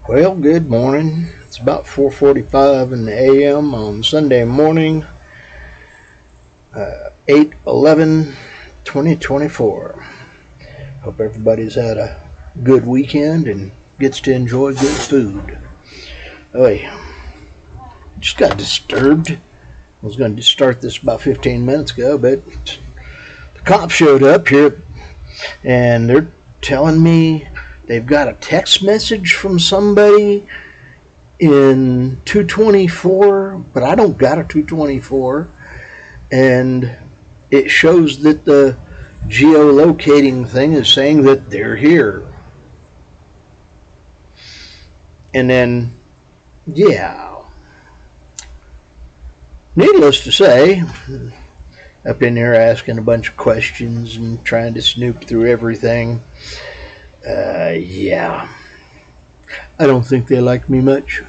Well, good morning. It's about 4:45 in the a.m. on Sunday morning, 8/11/2024. Hope everybody's had a good weekend and gets to enjoy good food. Oh, yeah. Just got disturbed. I was going to start this about 15 minutes ago, but the cops showed up here and they're telling me they've got a text message from somebody in 224, but I don't got a 224, and it shows that the geolocating thing is saying that they're here. And then, yeah, needless to say, up in there asking a bunch of questions and trying to snoop through everything. Yeah, I don't think they like me much.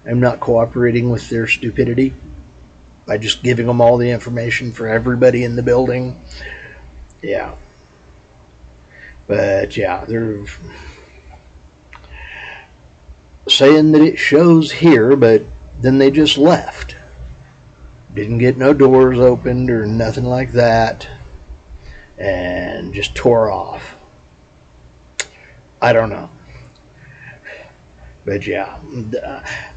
I'm not cooperating with their stupidity by just giving them all the information for everybody in the building. Yeah. But yeah, they're saying that it shows here, but then they just left. Didn't get no doors opened or nothing like that, and just tore off. I don't know. But yeah,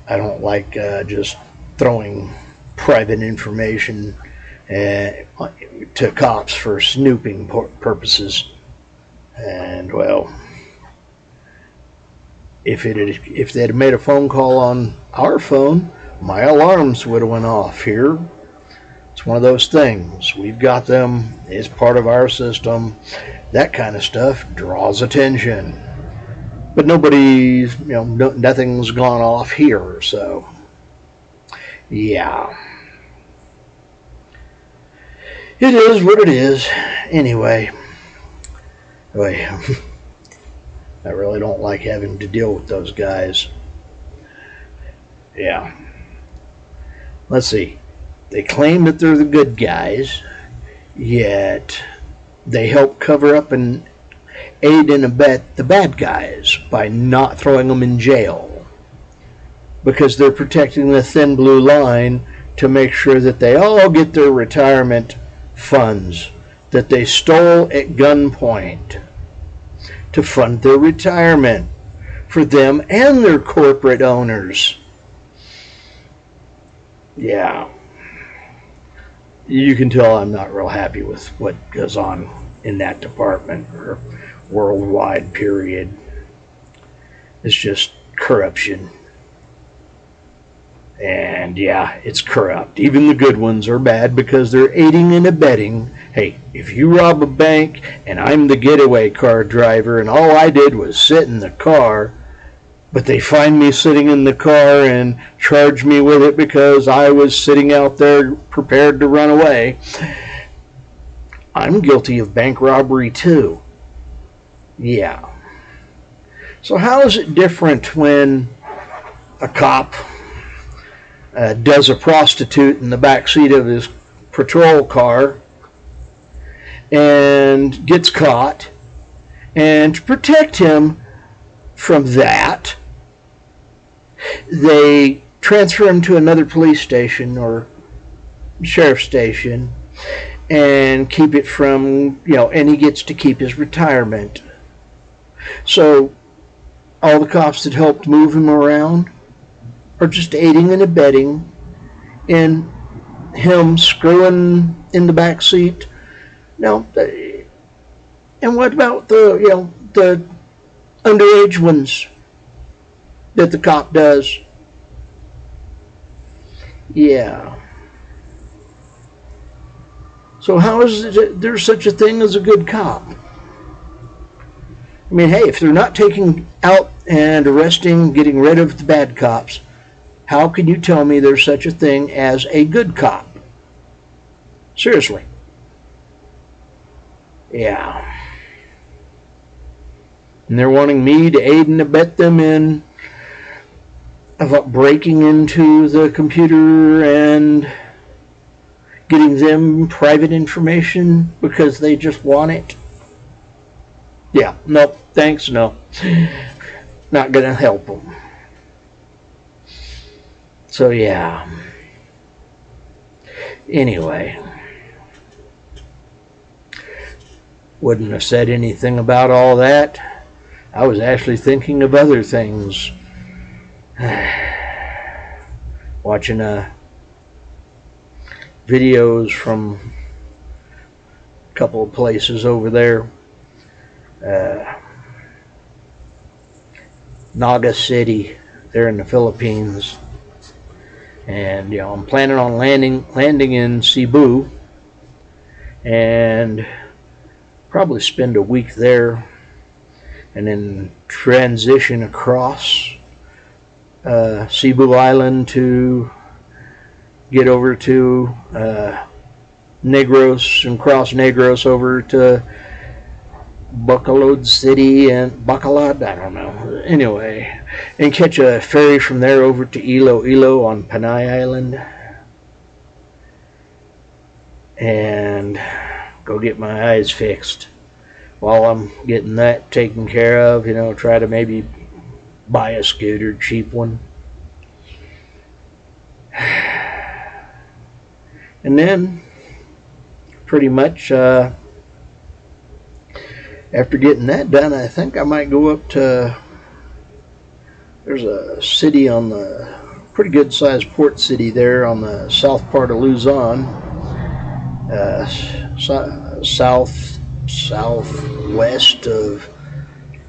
I don't like just throwing private information to cops for snooping purposes. And well, if they'd have made a phone call on our phone, my alarms would have went off here. It's one of those things. We've got them as part of our system. That kind of stuff draws attention. But nobody's, nothing's gone off here, so yeah. It is what it is. Anyway, I really don't like having to deal with those guys. Yeah. Let's see. They claim that they're the good guys, yet they help cover up and aid and abet the bad guys by not throwing them in jail, because they're protecting the thin blue line to make sure that they all get their retirement funds that they stole at gunpoint to fund their retirement for them and their corporate owners. Yeah. You can tell I'm not real happy with what goes on in that department, or worldwide, period. It's just corruption. And yeah, it's corrupt. Even the good ones are bad because they're aiding and abetting. Hey, if you rob a bank and I'm the getaway car driver and all I did was sit in the car, but they find me sitting in the car and charge me with it because I was sitting out there prepared to run away, I'm guilty of bank robbery too. Yeah. So how is it different when a cop does a prostitute in the back seat of his patrol car and gets caught, and to protect him from that, they transfer him to another police station or sheriff's station and keep it from, and he gets to keep his retirement. So all the cops that helped move him around are just aiding and abetting in him screwing in the back seat. No, and what about the underage ones that the cop does? Yeah. So how is there such a thing as a good cop? I mean, hey, if they're not taking out and arresting, getting rid of the bad cops, how can you tell me there's such a thing as a good cop? Seriously. Yeah. And they're wanting me to aid and abet them in breaking into the computer and getting them private information because they just want it. Yeah, no, thanks, no. not going to help them. So yeah. Anyway, wouldn't have said anything about all that. I was actually thinking of other things. Watching videos from a couple of places over there. Naga City, there in the Philippines. And I'm planning on landing in Cebu and probably spend a week there and then transition across Cebu Island to get over to Negros and cross Negros over to Bacolod City and Bacolod, I don't know. Anyway, and catch a ferry from there over to Iloilo on Panay Island and go get my eyes fixed. While I'm getting that taken care of, try to maybe buy a scooter, cheap one. And then pretty much after getting that done, I think I might go up to, there's a city on the, pretty good sized port city there on the south part of Luzon, southwest of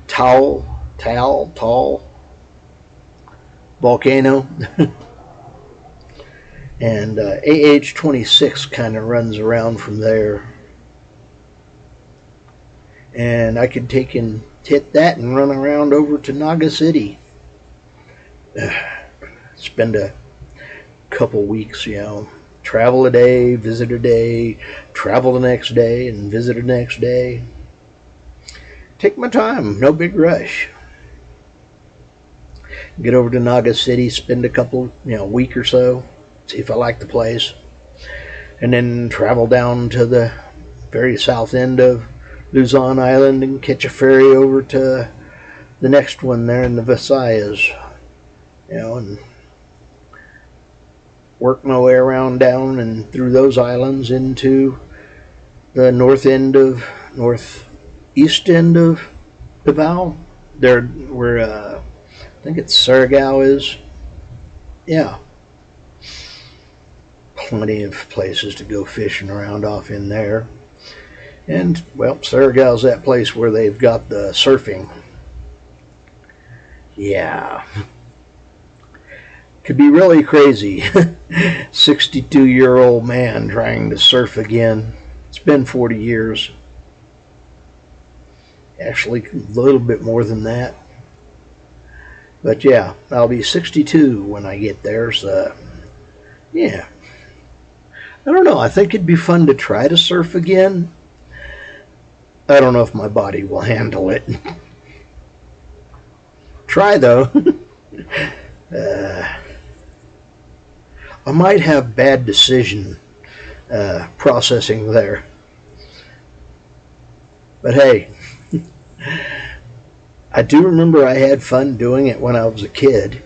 Taal volcano. And AH-26 kind of runs around from there. And I could hit that and run around over to Naga City. Spend a couple weeks, travel a day, visit a day, travel the next day, and visit the next day. Take my time, no big rush. Get over to Naga City, spend a week or so, see if I like the place, and then travel down to the very south end of Luzon Island and catch a ferry over to the next one there in the Visayas, and work my way around down and through those islands into the northeast end of Davao, there where I think it's Surigao is. Yeah, plenty of places to go fishing around off in there. And, Surigao's that place where they've got the surfing. Yeah. Could be really crazy. 62-year-old man trying to surf again. It's been 40 years. Actually, a little bit more than that. But yeah, I'll be 62 when I get there, so yeah. I don't know, I think it'd be fun to try to surf again. I don't know if my body will handle it. Try though. I might have bad decision processing there. But hey, I do remember I had fun doing it when I was a kid.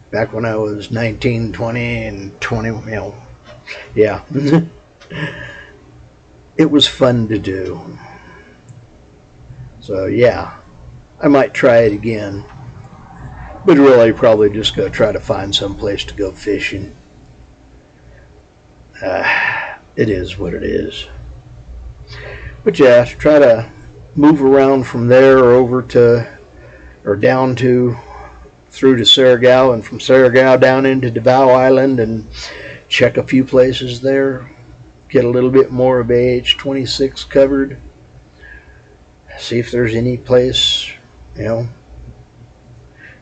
Back when I was 19, 20, and 20, yeah. It was fun to do. So yeah, I might try it again. But really probably just go try to find some place to go fishing. It is what it is. But yeah, try to move around from there over to, or down to, through to Surigao, and from Surigao down into Davao Island and check a few places there. Get a little bit more of AH-26 covered. See if there's any place, I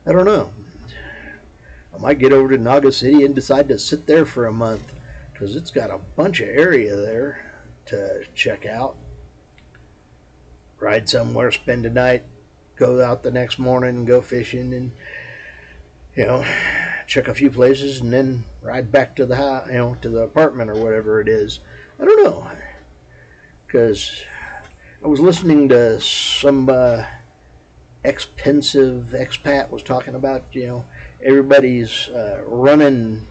don't know. I might get over to Naga City and decide to sit there for a month, because it's got a bunch of area there to check out. Ride somewhere, spend a night, go out the next morning and go fishing, and check a few places, and then ride back to the house, to the apartment or whatever it is. I don't know, because I was listening to some expat was talking about, everybody's running,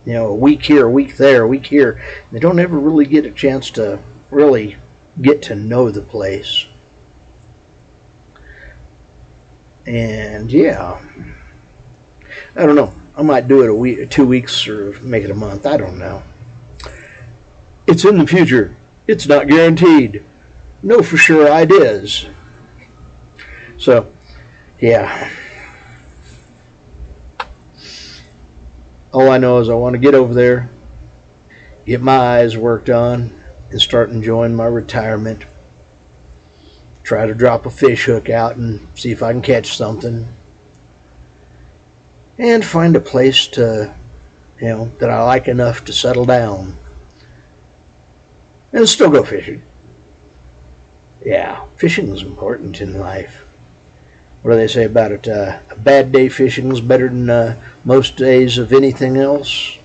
a week here, a week there, a week here. They don't ever really get a chance to really get to know the place. And yeah, I don't know. I might do it a week, 2 weeks, or make it a month. I don't know. It's in the future. It's not guaranteed. No for sure ideas. So, yeah. All I know is I want to get over there, get my eyes worked on, and start enjoying my retirement. Try to drop a fish hook out and see if I can catch something. And find a place to, that I like enough to settle down. And still go fishing. Yeah, fishing is important in life. What do they say about it? A bad day fishing is better than most days of anything else.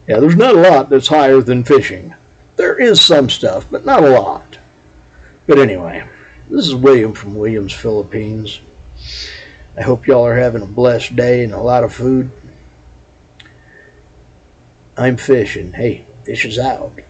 Yeah, there's not a lot that's higher than fishing. There is some stuff, but not a lot. But anyway, this is William from Williams, Philippines. I hope y'all are having a blessed day and a lot of food. I'm fishing. Hey, fish is out.